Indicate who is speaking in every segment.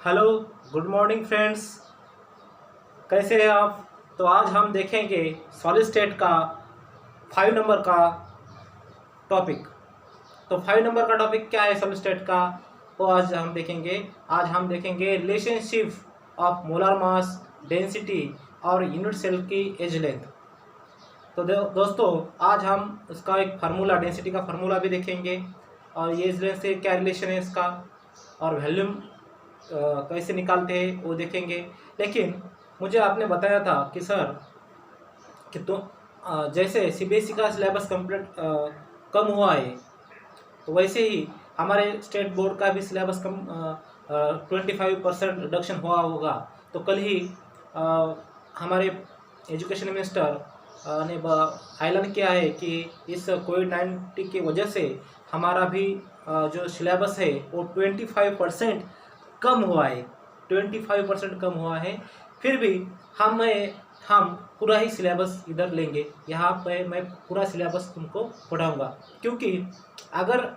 Speaker 1: Hello, good morning friends. कैसे हैं आप? तो आज हम देखेंगे सॉलिड स्टेट का 5 नंबर का टॉपिक। तो 5 नंबर का टॉपिक क्या है सॉलिड स्टेट का, वो आज हम देखेंगे। आज हम देखेंगे relationship of molar mass, density और यूनिट सेल की एज लेंथ। तो दोस्तों, आज हम उसका एक फार्मूला, डेंसिटी का फार्मूला भी देखेंगे और ये एज लेंथ से क्या रिलेशन है इसका, और वॉल्यूम कैसे निकालते हैं वो देखेंगे। लेकिन मुझे आपने बताया था कि सर कि तो जैसे सीबीएसई का सिलेबस कंप्लीट कम हुआ है, तो वैसे ही हमारे स्टेट बोर्ड का भी सिलेबस कम 25% रिडक्शन हुआ होगा। तो कल ही हमारे एजुकेशन मिनिस्टर ने ऐलान किया है कि इस कोविड-19 की वजह से हमारा भी जो सिलेबस है वो 25% कम हुआ है। 25% कम हुआ है। फिर भी हम पूरा ही सिलेबस इधर लेंगे। यहाँ पे मैं पूरा सिलेबस तुमको पढ़ाऊँगा, क्योंकि अगर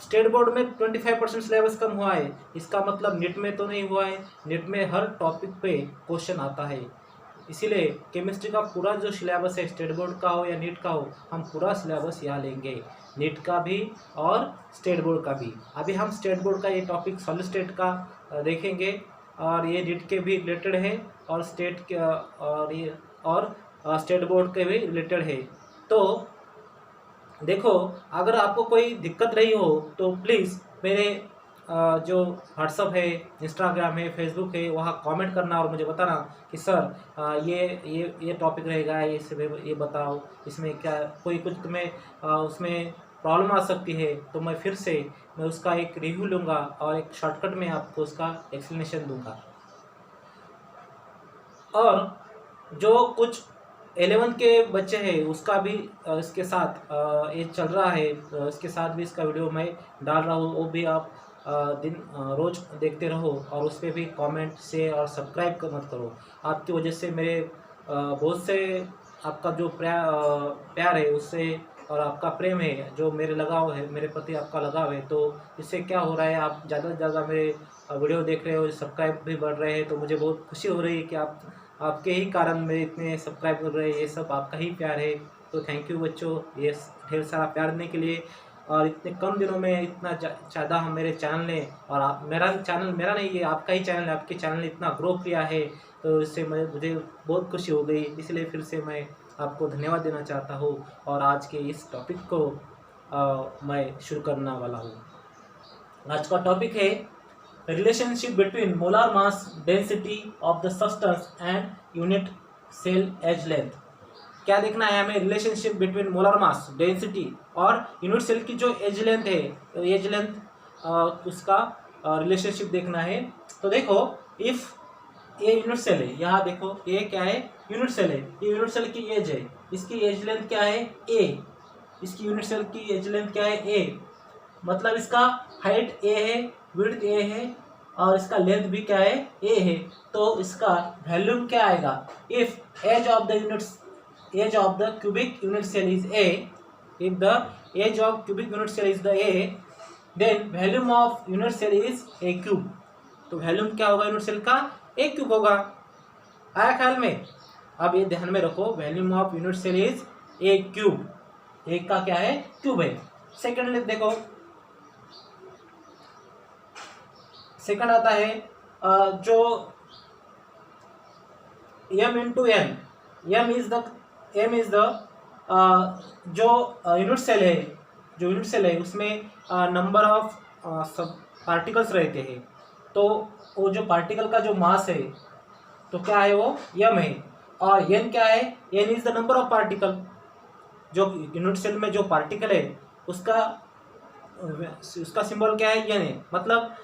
Speaker 1: स्टेट बोर्ड में 25% सिलेबस कम हुआ है, इसका मतलब नीट में तो नहीं हुआ है। नीट में हर टॉपिक पे क्वेश्चन आता है। इसीलिए केमिस्ट्री का पूरा जो सिलेबस है, स्टेट बोर्ड का हो या नीट का हो, हम पूरा सिलेबस यहाँ लेंगे, नीट का भी और स्टेट बोर्ड का भी। अभी हम स्टेट बोर्ड का ये टॉपिक सॉलिड स्टेट का देखेंगे, और ये नीट के भी रिलेटेड है और स्टेट के और स्टेट बोर्ड के भी रिलेटेड है। तो देखो, अगर आपको कोई दिक्कत रही हो तो प्लीज़ मेरे जो व्हाट्सअप है, इंस्टाग्राम है, फेसबुक है, वहाँ कमेंट करना और मुझे बताना कि सर ये टॉपिक रहेगा, ये बताओ, इसमें क्या कोई कुछ तुम्हें उसमें प्रॉब्लम आ सकती है, तो मैं उसका एक रिव्यू लूँगा और एक शॉर्टकट में आपको उसका एक्सप्लेनेशन दूँगा। और जो कुछ 11th के बच्चे हैं उसका भी इसके साथ ये चल रहा है, इसके साथ भी इसका वीडियो मैं डाल रहा हूँ, वो भी आप रोज़ देखते रहो और उस पर भी कमेंट शेयर और सब्सक्राइब मत करो। आपकी वजह से मेरे बहुत से आपका जो प्यार है उससे, और आपका प्रेम है, जो मेरे लगाव है, मेरे प्रति आपका लगाव है, तो इससे क्या हो रहा है, आप ज़्यादा से ज़्यादा मेरे वीडियो देख रहे हो, सब्सक्राइब भी बढ़ रहे हैं, तो मुझे बहुत खुशी हो रही है कि आपके ही कारण मेरे इतने सब्सक्राइब कर रहे हैं। ये सब आपका ही प्यार है। तो थैंक यू बच्चों, ये ढेर सारा प्यार देने के लिए। और इतने कम दिनों में इतना ज़्यादा हम मेरे चैनल ने, और आप मेरा चैनल मेरा नहीं है, आपका ही चैनल है, आपके चैनल ने इतना ग्रो किया है, तो इससे मुझे बहुत खुशी हो गई। इसलिए फिर से मैं आपको धन्यवाद देना चाहता हूँ और आज के इस टॉपिक को मैं शुरू करने वाला हूँ। आज का टॉपिक है relationship between molar mass, density of the substance and unit cell edge length. क्या देखना है हमें? Relationship between molar mass, density और यूनिट सेल की जो एज लेंथ है, तो एज लेंथ उसका रिलेशनशिप देखना है। तो देखो, इफ ये यूनिट सेल है, यहाँ देखो ये क्या है, यूनिट सेल है, ये यूनिट सेल की एज है, इसकी एज लेंथ क्या है, ए। इसकी यूनिट सेल की एज लेंथ क्या है, ए। मतलब इसका हाइट ए है, विड्थ ए है, और इसका लेंथ भी क्या है, ए है। तो इसका वॉल्यूम क्या आएगा? If edge of the cubic unit cell is a, if the edge of cubic unit cell is the a, then volume of unit cell is a cube. तो वॉल्यूम क्या होगा यूनिट सेल का? ए cube होगा। आया ख्याल में? अब ये ध्यान में रखो, volume of unit cell is a cube. एक का क्या है? क्यूब है। सेकेंड देखो, सेकंड आता है जो m into n. M is the जो यूनिट सेल है, उसमें नंबर ऑफ सब पार्टिकल्स रहते हैं। तो वो जो पार्टिकल का जो मास है, तो क्या है वो? m है। और n क्या है? n is the number of particle. जो यूनिट सेल में जो पार्टिकल है उसका सिंबल क्या है? n है। मतलब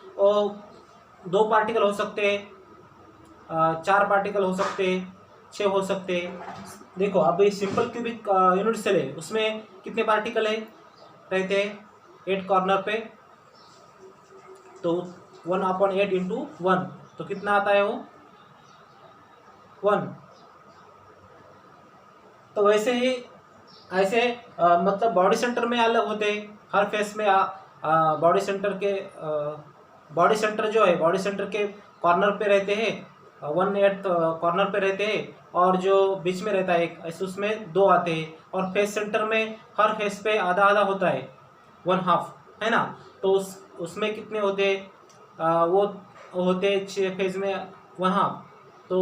Speaker 1: 2 पार्टिकल हो सकते हैं, 4 पार्टिकल हो सकते हैं, 6 हो सकते हैं। देखो, अब ये सिंपल क्यूबिक यूनिट सेल है, उसमें कितने पार्टिकल है रहते हैं 8 कॉर्नर पे? तो 1/8 इंटू 1, तो कितना आता है वो? 1। तो वैसे ही ऐसे मतलब बॉडी सेंटर में अलग होते हैं, हर फेस में बॉडी सेंटर जो है, बॉडी सेंटर के कॉर्नर पे रहते हैं, 1/8 कॉर्नर पे रहते हैं, और जो बीच में रहता है एक ऐसे उसमें 2 आते हैं, और फेस सेंटर में हर फेस पे आधा आधा होता है, 1/2 है ना। तो उसमें कितने होते हैं, वो होते 6 फेज में 1/2, तो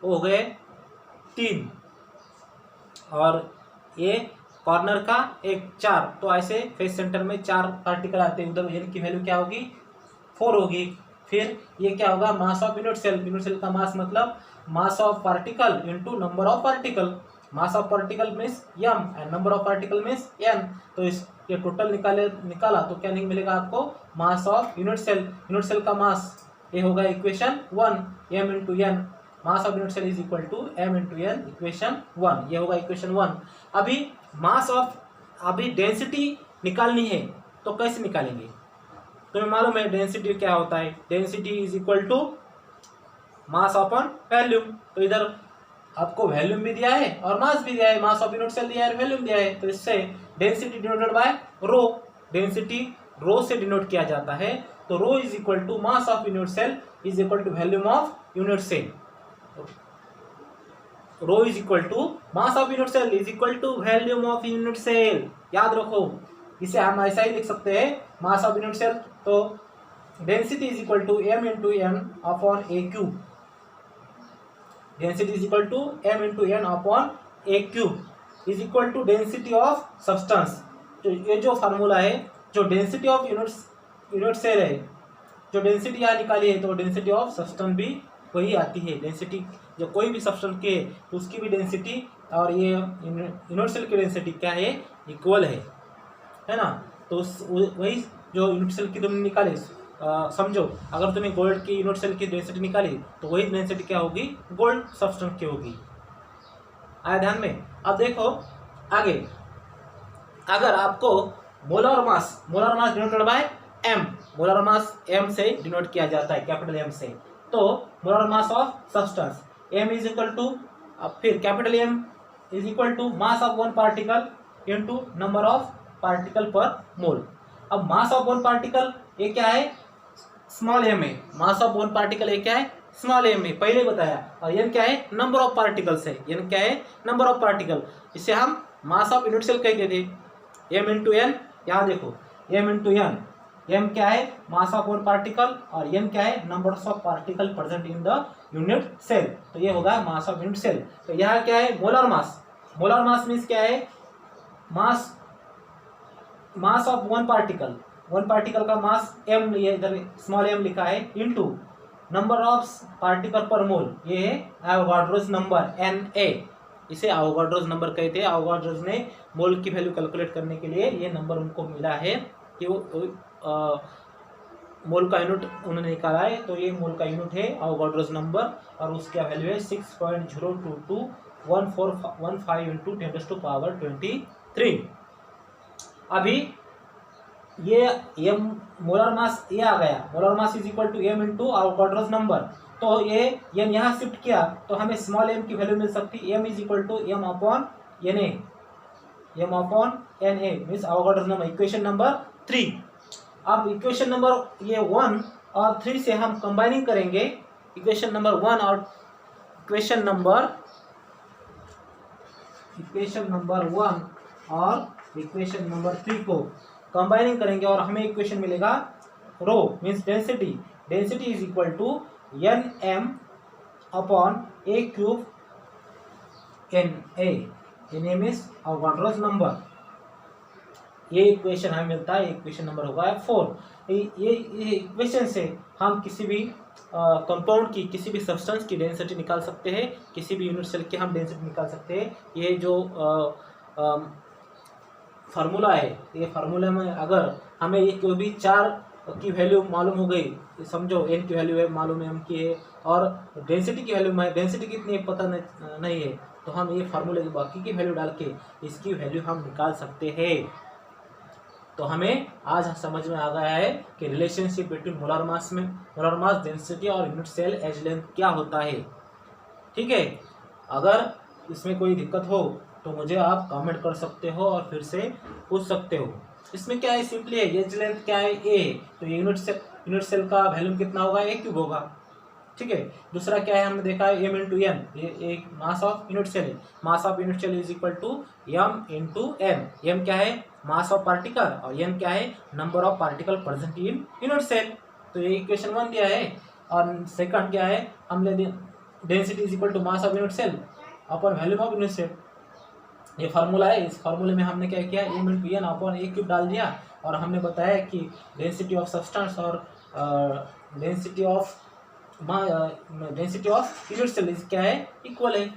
Speaker 1: वो हो गए 3, और ये कॉर्नर का एक 4, तो ऐसे फेस सेंटर में 4 पार्टिकल आते हैं। उधर एन की वैल्यू क्या होगी, 4 होगी। फिर ये क्या होगा, mass of unit cell. Unit cell का मास मतलब mass of particle into number of particle. Mass of particle means m and number of particle means n। तो इस ये टोटल निकाला तो क्या नहीं मिलेगा आपको, mass of unit cell. Unit cell का मास ये होगा equation 1, m into n। Mass of unit cell is equal to m into n, equation 1, ये होगा इक्वेशन 1। अभी मास ऑफ, अभी डेंसिटी निकालनी है, तो कैसे निकालेंगे, तुम्हें मालूम है डेंसिटी क्या होता है, density is equal to mass upon volume. तो इधर आपको वॉल्यूम भी दिया है और मास भी दिया है, मास ऑफ यूनिट सेल दिया है, वॉल्यूम दिया है, तो इससे density denoted by rho. Density rho से डिनोट किया जाता है, तो rho is equal to mass of unit cell is equal to volume of unit cell. Rho is equal to mass of unit cell is equal to volume of unit cell. याद रखो, इसे हम ऐसा ही लिख सकते हैं, मास ऑफ यूनिट सेल, तो density is equal to m into n upon a cube. Density is equal to m into n upon a cube is equal to density of substance. तो ये जो फार्मूला है, जो density of unit cell है, जो density यहाँ निकाली है, तो डेंसिटी ऑफ सब्सटेंस भी वही आती है। डेंसिटी जो कोई भी सब्सटेंस के उसकी भी डेंसिटी और ये यूनिट सेल की डेंसिटी क्या है, इक्वल है ना। तो वही जो यूनिट सेल की तुमने निकाली, समझो अगर तुम्हें गोल्ड की यूनिट सेल की डेंसिटी निकाली तो वही डेंसिटी क्या होगी, गोल्ड सब्सटेंस की होगी। आया ध्यान में। अब देखो आगे, अगर आपको molar mass denoted by m, molar mass m से डिनोट किया जाता है, कैपिटल M से, तो molar mass of substance m is equal to, अब फिर capital M is equal to mass of one particle into number of particle per mole. अब मास of one particle ये क्या है, स्मॉल m है। मास ऑफ वन पार्टिकल ये क्या है, स्मॉल m है, पहले बताया। और n क्या है, नंबर ऑफ पार्टिकल्स है। n क्या है, नंबर ऑफ पार्टिकल। इसे हम मास ऑफ यूनिट सेल कहते थे, m इंटू n। यहाँ देखो m इंटू n, m क्या है, मास ऑफ वन पार्टिकल, और n क्या है, number of particle present in the unit cell. तो ये होगा मास ऑफ यूनिट सेल। तो यहाँ क्या है, मोलर मास। मोलर मास मीन्स क्या है, मास ऑफ वन पार्टिकल का मास m, ये इधर स्मॉल m लिखा है, into number of particle per मोल, ये है एवोगाड्रोस नंबर Na। इसे एवोगाड्रोस नंबर कहते हैं। एवोगाड्रोस ने मोल की वैल्यू कैलकुलेट करने के लिए ये नंबर उनको मिला है कि वो मोल का यूनिट उन्होंने निकाला है, तो ये मोल का यूनिट है एवोगाड्रोस नंबर, और उसका वैल्यू है 6.0221415 इंटू 10⁻23। अभी ये मोलर मास ये आ गया, molar mass is equal to m into Avogadro's number. तो ये n यहाँ शिफ्ट किया तो हमें स्मॉल m की वैल्यू मिल सकती है, m is equal to m upon na, means Avogadro's number, equation number 3। अब इक्वेशन नंबर ये 1 और 3 से हम कंबाइनिंग करेंगे, इक्वेशन नंबर 1 और इक्वेशन नंबर 1 और इक्वेशन नंबर 3 को कंबाइनिंग करेंगे, और हमें इक्वेशन मिलेगा rho means density is equal to nm upon a cube Na means Avogadro's number. ये इक्वेशन हमें मिलता है, इक्वेशन नंबर होगा 4। ये इक्वेशन से हम किसी भी कंपाउंड की, किसी भी सब्सटेंस की डेंसिटी निकाल सकते हैं, किसी भी यूनिट सेल की हम डेंसिटी निकाल सकते हैं। ये जो फार्मूला है, ये फार्मूला में अगर हमें ये कोई भी 4 की वैल्यू मालूम हो गई, समझो n की वैल्यू है मालूम है, m की है, और डेंसिटी की वैल्यू में डेंसिटी कितनी है पता नहीं है, तो हम ये फार्मूले की बाकी की वैल्यू डाल के इसकी वैल्यू हम निकाल सकते हैं। तो हमें आज समझ में आ गया है कि relationship between molar mass density और यूनिट सेल एज लेंथ क्या होता है। ठीक है, अगर इसमें कोई दिक्कत हो तो मुझे आप कमेंट कर सकते हो और फिर से पूछ सकते हो। इसमें क्या है, सिंपली है, एज लेंथ क्या है, a, तो यूनिट सेल का वैल्यूम कितना होगा, a क्यूब होगा। ठीक है। दूसरा क्या है, हमने देखा है m इंटू एन, ये एक मास ऑफ यूनिट सेल है। Mass of unit cell is equal to m into n. M क्या है, मास ऑफ पार्टिकल, और एन क्या है, number of particle present in unit cell. तो ये इक्वेशन 1 दिया है। और सेकंड क्या है, हमने density is equal to mass of unit cell upon volume of unit cell, ये फार्मूला है। इस फार्मूले में हमने क्या किया, m into n upon a cube डाल दिया, और हमने बताया कि डेंसिटी ऑफ सब्सटेंस और डेंसिटी ऑफ यूनिट सेल क्या है, इक्वल है।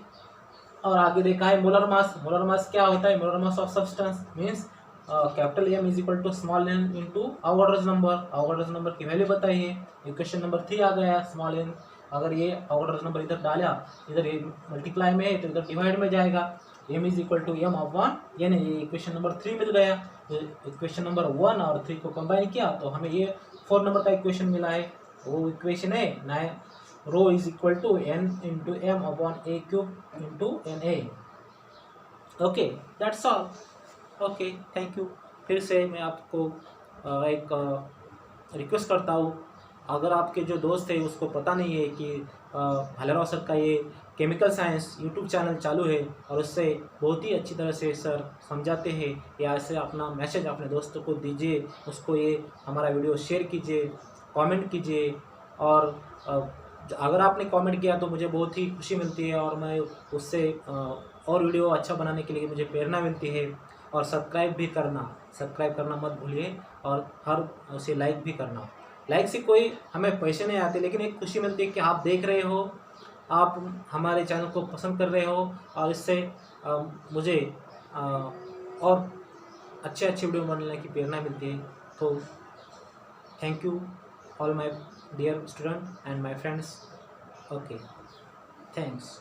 Speaker 1: और आगे देखा है मोलर मास। मोलर मास क्या होता है, molar mass of substance means capital M is equal to small n into Avogadro's number. Avogadro's number की वैल्यू बताई है, इक्वेशन नंबर 3 आ गया। स्मॉल एन, अगर ये अवोगाड्रोस नंबर इधर डाला, इधर ये मल्टीप्लाई में है तो इधर डिवाइड में जाएगा। m is equal to m upon n, ये इक्वेशन नंबर 3 मिल गया। तो इक्वेशन नंबर 1 और 3 को कंबाइन किया तो हमें ये 4 नंबर का इक्वेशन मिला है। वो इक्वेशन है 9 rho is equal to n into m upon a cube into n a. Okay, that's all. Okay, thank you. फिर से मैं आपको एक रिक्वेस्ट करता हूँ, अगर आपके जो दोस्त है उसको पता नहीं है कि भालेराव सर का ये केमिकल साइंस यूट्यूब चैनल चालू है और उससे बहुत ही अच्छी तरह से सर समझाते हैं, या ऐसे अपना मैसेज अपने दोस्तों को दीजिए, उसको ये हमारा वीडियो शेयर कीजिए, कमेंट कीजिए। और अगर आपने कमेंट किया तो मुझे बहुत ही खुशी मिलती है, और मैं उससे और वीडियो अच्छा बनाने के लिए मुझे प्रेरणा मिलती है। और सब्सक्राइब करना मत भूलिए, और हर उसे लाइक भी करना। लाइक से कोई हमें पैसे नहीं आते, लेकिन एक खुशी मिलती है कि आप देख रहे हो, आप हमारे चैनल को पसंद कर रहे हो, और इससे मुझे और अच्छे वीडियो बनाने की प्रेरणा मिलती है। तो thank you all my dear student and my friends. Okay, thanks.